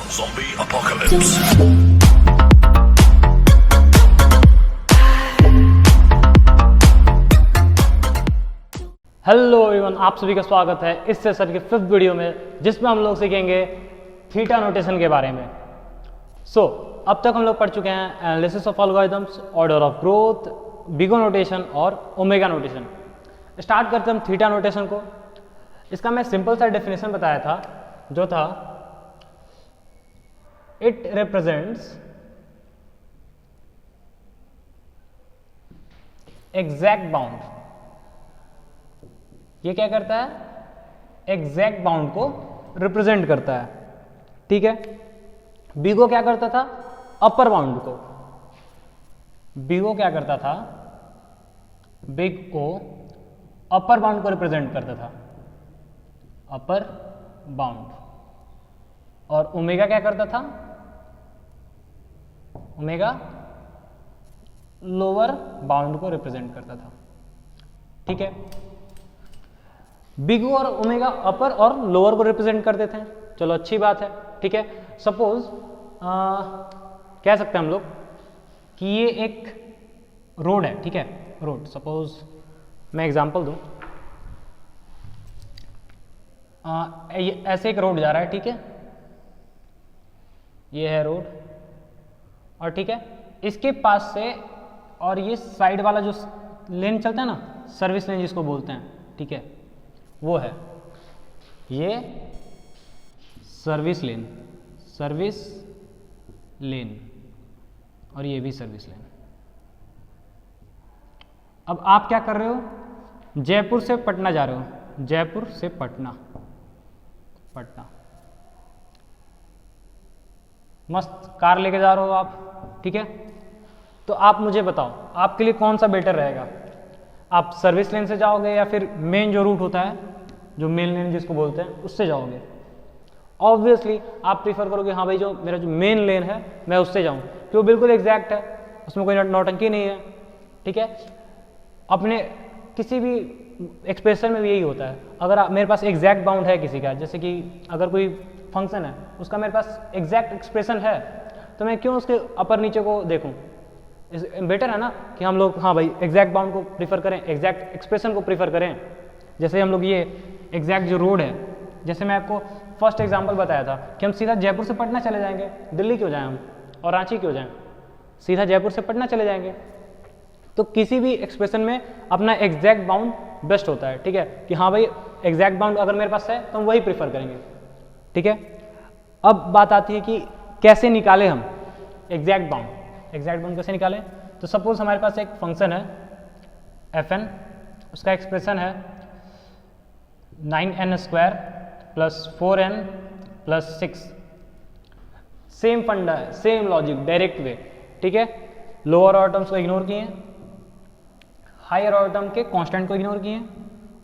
Zombie apocalypse. Hello everyone, आप सभी का स्वागत है इस सेशन के 5th वीडियो में, जिसमें हम लोग सीखेंगे थीटा नोटेशन के बारे में। अब तक हम लोग पढ़ चुके हैं analysis of algorithms, order of growth, big O notation और ओमेगा नोटेशन। स्टार्ट करते हम थीटा नोटेशन को। इसका मैं सिंपल सा डेफिनेशन बताया था, जो था इट रिप्रेजेंट्स एग्जैक्ट बाउंड। ये क्या करता है? एग्जैक्ट बाउंड को रिप्रेजेंट करता है। ठीक है। बिगो क्या करता था? अपर बाउंड को। बिगो क्या करता था? बिग ओ अपर बाउंड को रिप्रेजेंट करता था, अपर बाउंड। और ओमेगा क्या करता था? ओमेगा लोअर बाउंड को रिप्रेजेंट करता था। ठीक है। बिग ओ और ओमेगा अपर और लोअर को रिप्रेजेंट कर देते हैं। चलो, अच्छी बात है। ठीक है। सपोज कह सकते हैं हम लोग कि ये एक रोड है। ठीक है, रोड। सपोज मैं एग्जांपल दूं, ऐसे एक रोड जा रहा है। ठीक है, ये है रोड। और ठीक है, इसके पास से और ये साइड वाला जो लेन चलता है ना, सर्विस लेन जिसको बोलते हैं, ठीक है, वो है ये सर्विस लेन, सर्विस लेन। और ये भी सर्विस लेन। अब आप क्या कर रहे हो? जयपुर से पटना जा रहे हो, जयपुर से पटना, पटना। मस्त कार लेके जा रहे हो आप। ठीक है। तो आप मुझे बताओ, आपके लिए कौन सा बेटर रहेगा? आप सर्विस लेन से जाओगे या फिर मेन जो रूट होता है, जो मेन लेन जिसको बोलते हैं, उससे जाओगे? ऑब्वियसली आप प्रीफर करोगे, हाँ भाई, जो मेरा जो मेन लेन है मैं उससे जाऊँ, क्योंकि वो बिल्कुल एग्जैक्ट है, उसमें कोई नौटंकी नहीं है। ठीक है। अपने किसी भी एक्सप्रेशन में भी यही होता है। अगर मेरे पास एग्जैक्ट बाउंड है किसी का, जैसे कि अगर कोई फंक्शन है, उसका मेरे पास एग्जैक्ट एक्सप्रेशन है, तो मैं क्यों उसके अपर नीचे को देखूँ? बेटर है ना कि हम लोग, हाँ भाई, एग्जैक्ट बाउंड को प्रीफर करें, एग्जैक्ट एक्सप्रेशन को प्रीफर करें। जैसे हम लोग ये एग्जैक्ट जो रोड है, जैसे मैं आपको फर्स्ट एग्जांपल बताया था कि हम सीधा जयपुर से पटना चले जाएंगे। दिल्ली क्यों जाएं हम, और रांची क्यों जाएं? सीधा जयपुर से पटना चले जाएंगे। तो किसी भी एक्सप्रेशन में अपना एग्जैक्ट बाउंड बेस्ट होता है। ठीक है, कि हाँ भाई, एग्जैक्ट बाउंड अगर मेरे पास है तो हम वही प्रीफर करेंगे। ठीक है। अब बात आती है कि कैसे निकालें हम एग्जैक्ट बाउंड। एग्जैक्ट बाउंड कैसे निकालें? तो सपोज हमारे पास एक फंक्शन है fn, उसका एक्सप्रेशन है 9n square plus 4n plus 6। Same फंडा है, सेम लॉजिक, डायरेक्ट वे। ठीक है। लोअर ऑर्डर टर्म्स को इग्नोर किए, हायर ऑर्डर टर्म के कांस्टेंट को इग्नोर किए,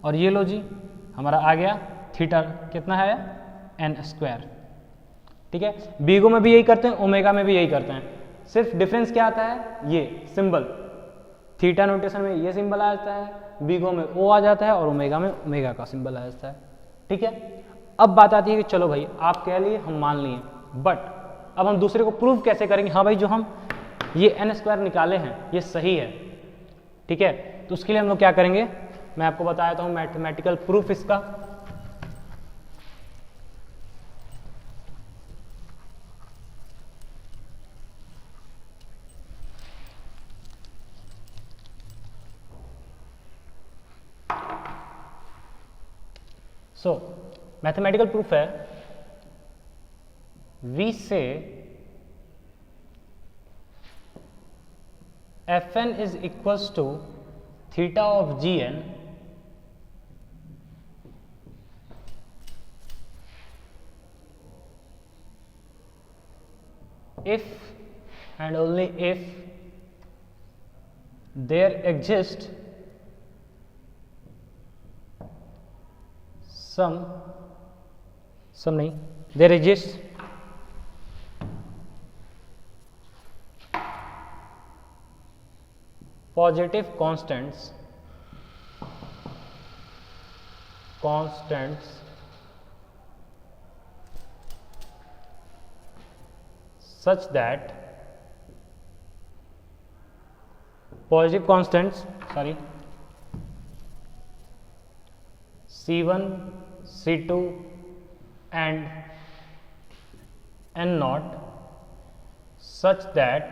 और ये लो जी, हमारा आ गया थीटा कितना है? n square. ठीक है। बीगो में भी यही करते हैं, ओमेगा में भी यही करते हैं। सिर्फ डिफरेंस क्या आता है? ये सिंबल। थीटा नोटेशन में ये सिंबल आ जाता है, बीगो में ओ आ जाता है, और ओमेगा में ओमेगा का सिंबल आ जाता है। ठीक है। अब बात आती है कि चलो भाई, आप कह लिए, हम मान लिए, बट अब हम दूसरे को प्रूव कैसे करेंगे? हाँ भाई, जो हम ये n स्क्वायर निकाले हैं ये सही है। ठीक है। तो उसके लिए हम लोग क्या करेंगे, मैं आपको बताया हूँ मैथमेटिकल प्रूफ इसका। मैथमेटिकल प्रूफ है, वी से Fn is equals to theta of Gn if and only if there exists there exists positive constants such that positive constants C1, C2 and N naught such that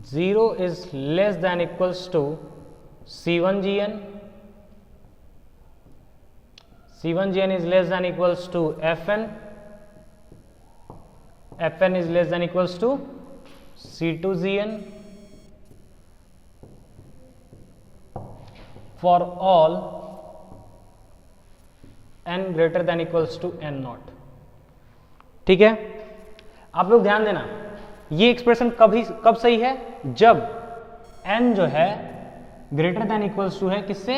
zero is less than equals to C1Gn, C1Gn is less than equals to Fn, Fn is less than equals to C2Gn for all n greater than equals to n naught। ठीक है, आप लोग ध्यान देना, ये expression कब सही है, जब n जो है ग्रेटर देन इक्वल्स टू है किससे,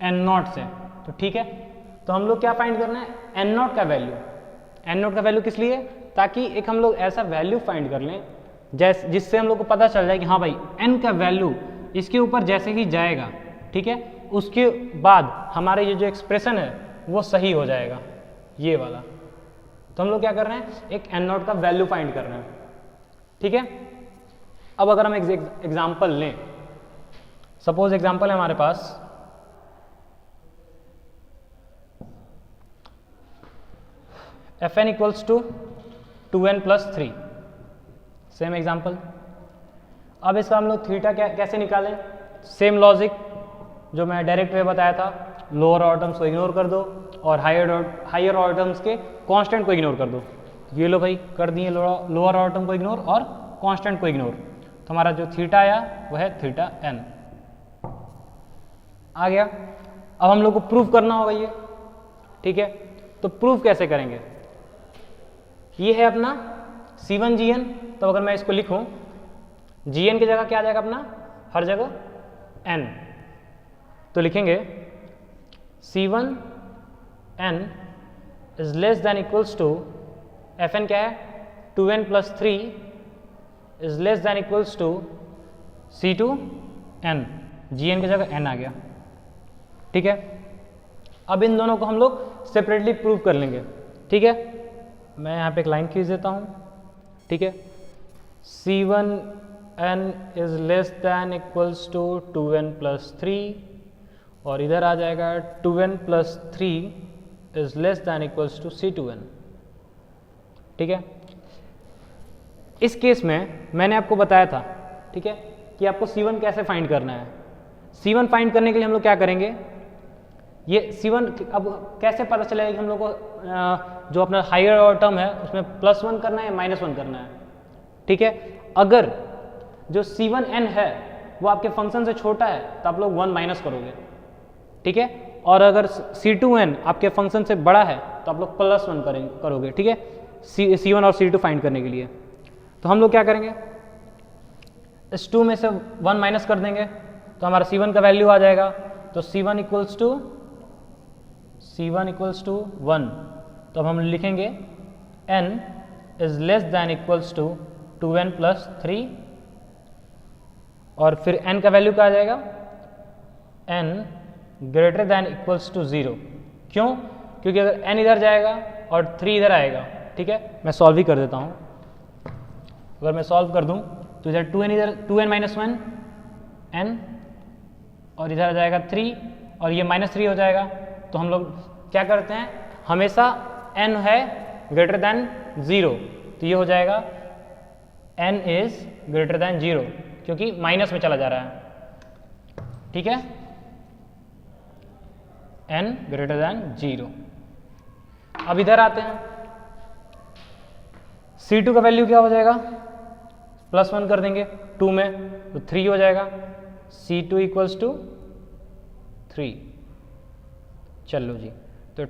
n नॉट से। तो ठीक है, तो हम लोग क्या फाइंड करना है, n नॉट का वैल्यू। n नॉट का वैल्यू किस लिए, ताकि एक हम लोग ऐसा वैल्यू फाइंड कर लें जिससे हम लोग को पता चल जाए कि हाँ भाई n का वैल्यू इसके ऊपर जैसे ही जाएगा, ठीक है, उसके बाद हमारे ये जो एक्सप्रेशन है वो सही हो जाएगा, ये वाला। तो हम लोग क्या कर रहे हैं, एक n नॉट का वैल्यू फाइंड कर रहे हैं। ठीक है, अब अगर हम एग्जाम्पल लें, सपोज एग्जाम्पल है हमारे पास Fn equals to 2n plus 3, same example. अब इसका हम लोग थीटा कैसे निकालें, सेम लॉजिक जो मैं डायरेक्ट वे बताया था, लोअर ऑर्डर्स को इग्नोर कर दो और हायर ऑर्डर्स के कांस्टेंट को इग्नोर कर दो। ये लो भाई कर दिए, लोअर ऑर्डर को इग्नोर और कांस्टेंट को इग्नोर, तो हमारा जो थीटा आया वह है थीटा n आ गया। अब हम लोग को प्रूफ करना होगा ये, ठीक है, तो प्रूफ कैसे करेंगे, ये है अपना C1Gn। तो अगर मैं इसको लिखूं, Gn की जगह क्या आ जाएगा अपना, हर जगह n, तो लिखेंगे C1n is less than equals to Fn क्या है, 2n plus 3 is less than equals to C2n, Gn की जगह n आ गया। ठीक है, अब इन दोनों को हम लोग सेपरेटली प्रूव कर लेंगे। ठीक है, मैं यहाँ पे एक लाइन खींच देता हूँ। ठीक है, C1n is less than equals to 2n plus 3 और इधर आ जाएगा 2n plus 3 is less than equals to C2n। ठीक है, इस केस में मैंने आपको बताया था, ठीक है, कि आपको C1 कैसे फाइंड करना है। C1 फाइंड करने के लिए हम लोग क्या करेंगे, ये C1 अब कैसे पता चलेगा कि हम लोग को जो अपना हायर ऑर्डर टर्म है उसमें +1 करना है या -1 करना है। ठीक है, अगर जो C1n है वो आपके फंक्शन से छोटा है तो आप लोग 1 माइनस करोगे। ठीक है, और अगर C2n आपके फंक्शन से बड़ा है तो आप लोग +1 करोगे। ठीक है, C1 और C2 फाइंड करने के लिए। तो हम लोग क्या करेंगे, इस 2 में से 1 माइनस कर देंगे तो हमारा C1 का वैल्यू आ जाएगा। तो C1 इक्वल्स टू 1, तो अब हम लिखेंगे n is less than equals to 2n plus 3 और फिर n का वैल्यू क्या आ जाएगा, n greater than equals to 0। क्यों, क्योंकि अगर n इधर जाएगा और 3 इधर आएगा। ठीक है, मैं सॉल्व ही कर देता हूँ। अगर मैं सॉल्व कर दूँ तो इधर 2n माइनस 1 n और इधर आ जाएगा 3 और ये -3 हो जाएगा। तो हम लोग क्या करते हैं, हमेशा n है ग्रेटर दैन 0, तो ये हो जाएगा n इज ग्रेटर दैन 0 क्योंकि माइनस में चला जा रहा है। ठीक है, n ग्रेटर दैन 0। अब इधर आते हैं, C2 का वैल्यू क्या हो जाएगा, +1 कर देंगे 2 में तो 3 हो जाएगा। C2 equals to 3। चलो जी, तो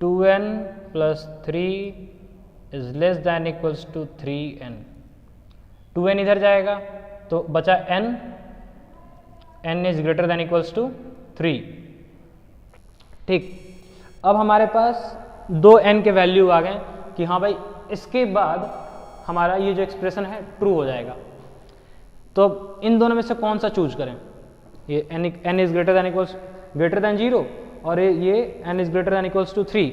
2n plus 3 is less than equals to 3n। 2n इधर जाएगा तो बचा n is greater than equals to 3। ठीक, अब हमारे पास 2n के वैल्यू आ गए कि हाँ भाई इसके बाद हमारा ये जो एक्सप्रेशन है ट्रू हो जाएगा। तो इन दोनों में से कौन सा चूज करें, ये n इज ग्रेटर दैन 0 और ये n is greater than equals to 3।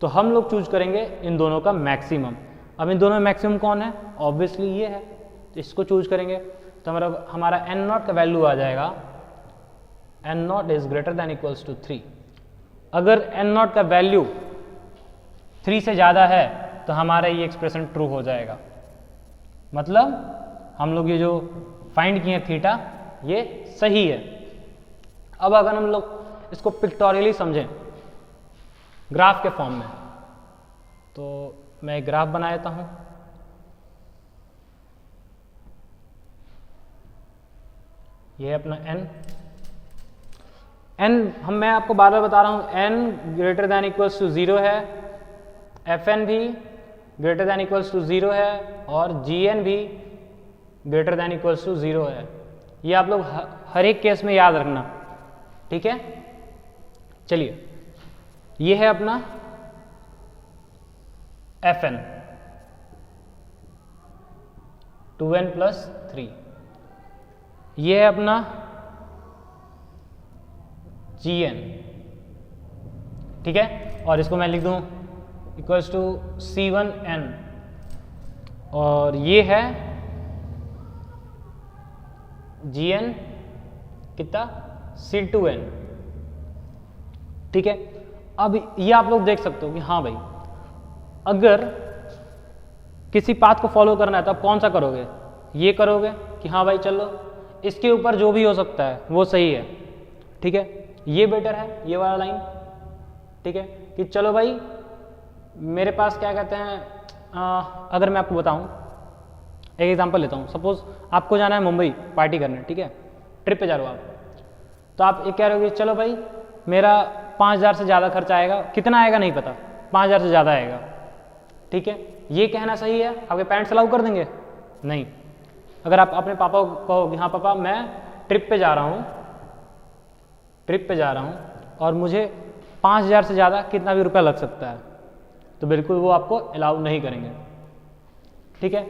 तो हम लोग चूज करेंगे इन दोनों का मैक्सिमम। अब इन दोनों में मैक्सिमम कौन है? ऑब्वियसली ये है, तो इसको चूज करेंगे। तो हमारा एन नॉट का वैल्यू आ जाएगा n naught is greater than equals to 3। अगर एन नॉट का वैल्यू 3 से ज़्यादा है तो हमारा ये एक्सप्रेशन ट्रू हो जाएगा। मतलब हम लोग ये जो फाइंड किए थीटा ये सही है। अब अगर हम लोग इसको पिक्टोरियली समझें ग्राफ के फॉर्म में, तो मैं एक ग्राफ बना देता हूं। ये है अपना n मैं आपको बार बार बता रहा हूं n greater than equals to 0 है, fn भी ग्रेटर देन इक्वल्स टू 0 है और gn भी ग्रेटर देन इक्वल्स टू 0 है। ये आप लोग हर एक केस में याद रखना, ठीक है। चलिए, ये है अपना fn 2n प्लस 3, ये है अपना gn, ठीक है। और इसको मैं लिख दूं इक्वल्स टू c1n, और ये है gn कितना c2n, ठीक है। अब ये आप लोग देख सकते हो कि हाँ भाई, अगर किसी पाथ को फॉलो करना है तो आप कौन सा करोगे? ये करोगे कि हाँ भाई चलो इसके ऊपर जो भी हो सकता है वो सही है, ठीक है। ये बेटर है, ये वाला लाइन, ठीक है, कि चलो भाई मेरे पास क्या कहते हैं, अगर मैं आपको बताऊं, एक एग्जांपल लेता हूं। सपोज आपको जाना है मुंबई पार्टी करने, ठीक है, ट्रिप पे जा रहे हो आप, तो आप एक कह रहे हो कि चलो भाई मेरा 5,000 से ज़्यादा खर्चा आएगा, कितना आएगा नहीं पता, 5,000 से ज़्यादा आएगा, ठीक है। ये कहना सही है? आपके पेरेंट्स अलाउ कर देंगे? नहीं। अगर आप अपने पापा को कहो कि हाँ पापा मैं ट्रिप पे जा रहा हूँ और मुझे 5,000 से ज़्यादा कितना भी रुपया लग सकता है, तो बिल्कुल वो आपको अलाउ नहीं करेंगे, ठीक है।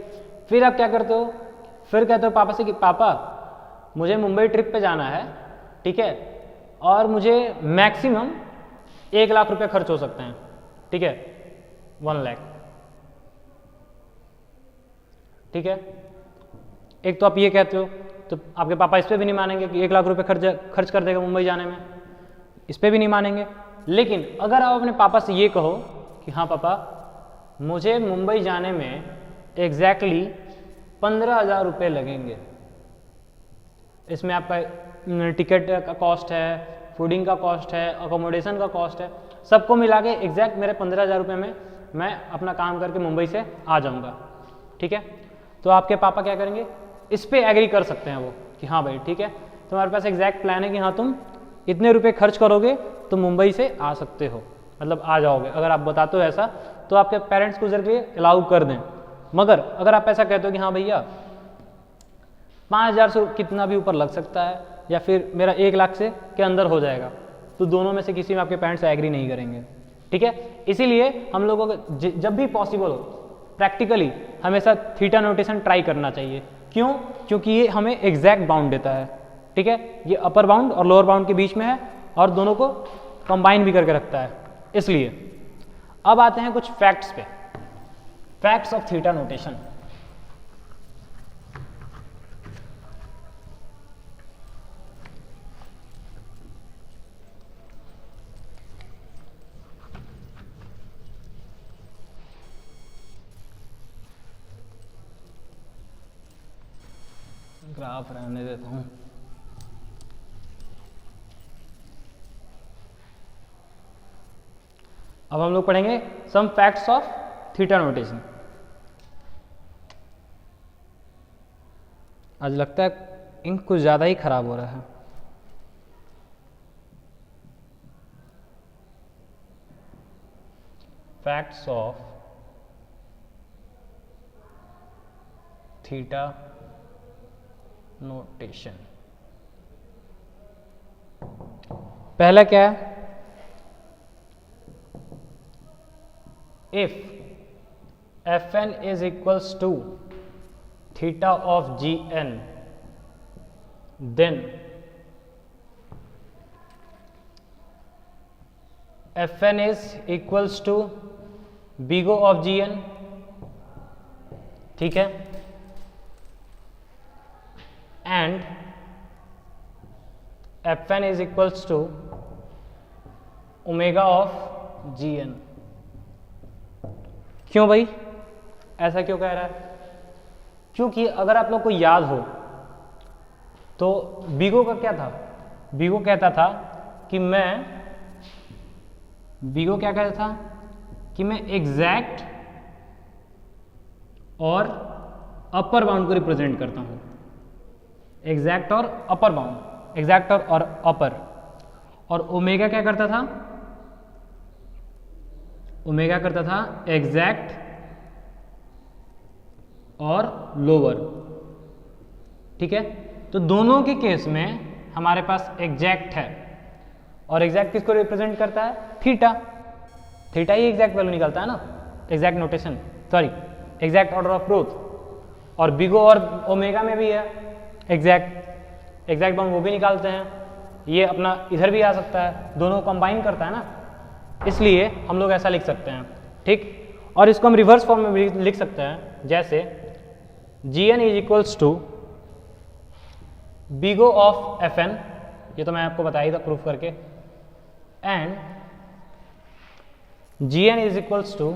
फिर आप क्या करते हो? फिर कहते हो पापा से कि पापा मुझे मुंबई ट्रिप पे जाना है, ठीक है, और मुझे मैक्सिमम 1 लाख रुपए खर्च हो सकते हैं, ठीक है, 1 लाख, ठीक है। एक तो आप ये कहते हो, तो आपके पापा इस पे भी नहीं मानेंगे कि 1 लाख रुपए खर्च कर देगा मुंबई जाने में, इस पे भी नहीं मानेंगे। लेकिन अगर आप अपने पापा से ये कहो कि हाँ पापा मुझे मुंबई जाने में एग्जैक्टली 15,000 रुपये लगेंगे, इसमें आपका टिकट का कॉस्ट है, फूडिंग का कॉस्ट है, अकोमोडेशन का कॉस्ट है, सबको मिला के एग्जैक्ट मेरे 15,000 रुपये में मैं अपना काम करके मुंबई से आ जाऊंगा, ठीक है। तो आपके पापा क्या करेंगे? इस पे एग्री कर सकते हैं वो कि हाँ भाई ठीक है, तुम्हारे पास एग्जैक्ट प्लान है कि हाँ तुम इतने रुपए खर्च करोगे तो मुंबई से आ सकते हो, मतलब आ जाओगे। अगर आप बताते हो ऐसा तो आपके पेरेंट्स को जरूर अलाउ कर दें। मगर अगर आप ऐसा कहते हो कि हाँ भैया 5,000 से कितना भी ऊपर लग सकता है या फिर मेरा 1 लाख से के अंदर हो जाएगा, तो दोनों में से किसी में आपके पेरेंट्स एग्री नहीं करेंगे, ठीक है। इसीलिए हम लोगों को जब भी पॉसिबल हो प्रैक्टिकली हमेशा थीटा नोटेशन ट्राई करना चाहिए। क्यों? क्योंकि ये हमें एग्जैक्ट बाउंड देता है, ठीक है। ये अपर बाउंड और लोअर बाउंड के बीच में है और दोनों को कंबाइन भी करके रखता है, इसलिए। अब आते हैं कुछ फैक्ट्स पे, facts of theta notation. Graph रहने देता हूं। अब हम लोग पढ़ेंगे some facts of theta notation. आज लगता है इंक कुछ ज़्यादा ही खराब हो रहा है। Facts of theta notation. पहला क्या है? If Fn is equals to theta of Gn, then f n is equals to big O of g n, ठीक है, and f n is equals to omega of g n. क्यों भाई, ऐसा क्यों कह रहा है? क्योंकि अगर आप लोग को याद हो तो बीगो का क्या था, बीगो कहता था कि बीगो क्या कहता था कि मैं एग्जैक्ट और अपर बाउंड को रिप्रेजेंट करता हूं, एग्जैक्ट और अपर बाउंड, एग्जैक्ट और अपर। और ओमेगा क्या करता था, ओमेगा करता था एग्जैक्ट और लोअर, ठीक है। तो दोनों के केस में हमारे पास एग्जैक्ट है, और एग्जैक्ट किसको रिप्रेजेंट करता है? थीटा, थीटा ही एग्जैक्ट वैल्यू निकलता है ना, exact notation, sorry exact order of growth. और बिगो और ओमेगा में भी है एग्जैक्ट, एग्जैक्ट बाउंड वो भी निकालते हैं, ये अपना इधर भी आ सकता है, दोनों कंबाइन करता है ना, इसलिए हम लोग ऐसा लिख सकते हैं, ठीक। और इसको हम रिवर्स फॉर्म में भी लिख सकते हैं, जैसे G N is equals to big O of F N, ये तो मैं आपको बताया था प्रूफ करके, and G N is equals to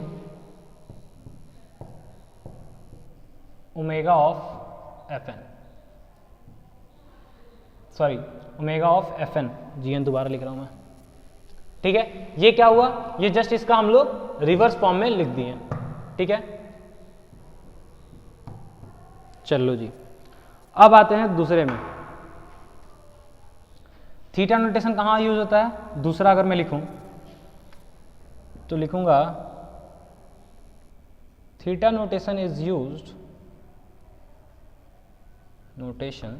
omega of F N, sorry omega of F N, G N दोबारा लिख रहा हूं मैं, ठीक है। ये क्या हुआ, ये जस्ट इसका हम लोग रिवर्स फॉर्म में लिख दिए, ठीक है। चलो जी, अब आते हैं दूसरे में। थीटा नोटेशन कहाँ यूज होता है? दूसरा अगर मैं लिखूं तो लिखूंगा theta notation is used, notation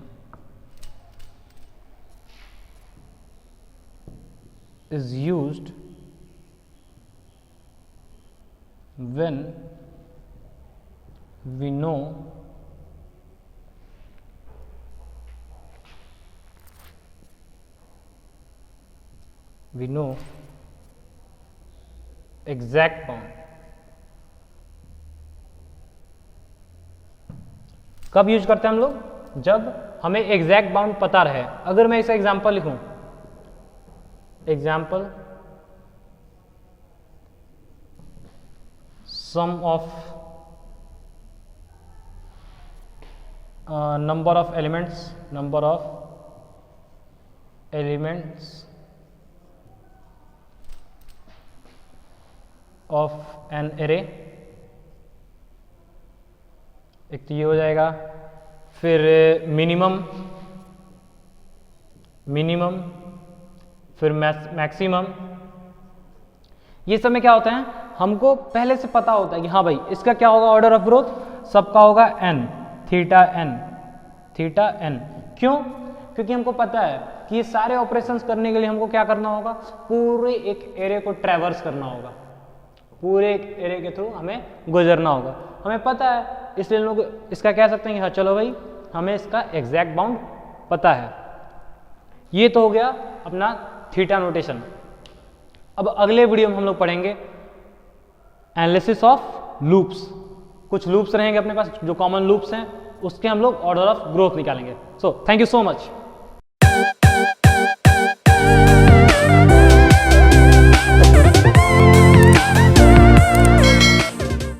is used when we know exact bound। कब यूज करते हैं हम लोग? जब हमें एग्जैक्ट बाउंड पता रहे। अगर मैं इसे एग्जांपल लिखूं, example sum of number of elements of an array, एक तो ये हो जाएगा, फिर मिनिमम, फिर मैक्सिमम। ये सब में क्या होता है, हमको पहले से पता होता है कि हाँ भाई इसका क्या होगा ऑर्डर ऑफ ग्रोथ, सबका होगा एन, थीटा एन। क्यों? क्योंकि हमको पता है कि ये सारे ऑपरेशंस करने के लिए हमको क्या करना होगा, पूरे एक एरे को ट्रैवर्स करना होगा, पूरे एक एरे के थ्रू हमें गुजरना होगा, हमें पता है। इसलिए लोग इसका कह सकते हैं कि हाँ चलो भाई हमें इसका एग्जैक्ट बाउंड पता है। ये तो हो गया अपना थीटा नोटेशन। अब अगले वीडियो में हम लोग पढ़ेंगे एनालिसिस ऑफ लूप्स। कुछ लूप्स रहेंगे अपने पास जो कॉमन लूप्स हैं, उसके हम लोग ऑर्डर ऑफ ग्रोथ निकालेंगे। So thank you so much.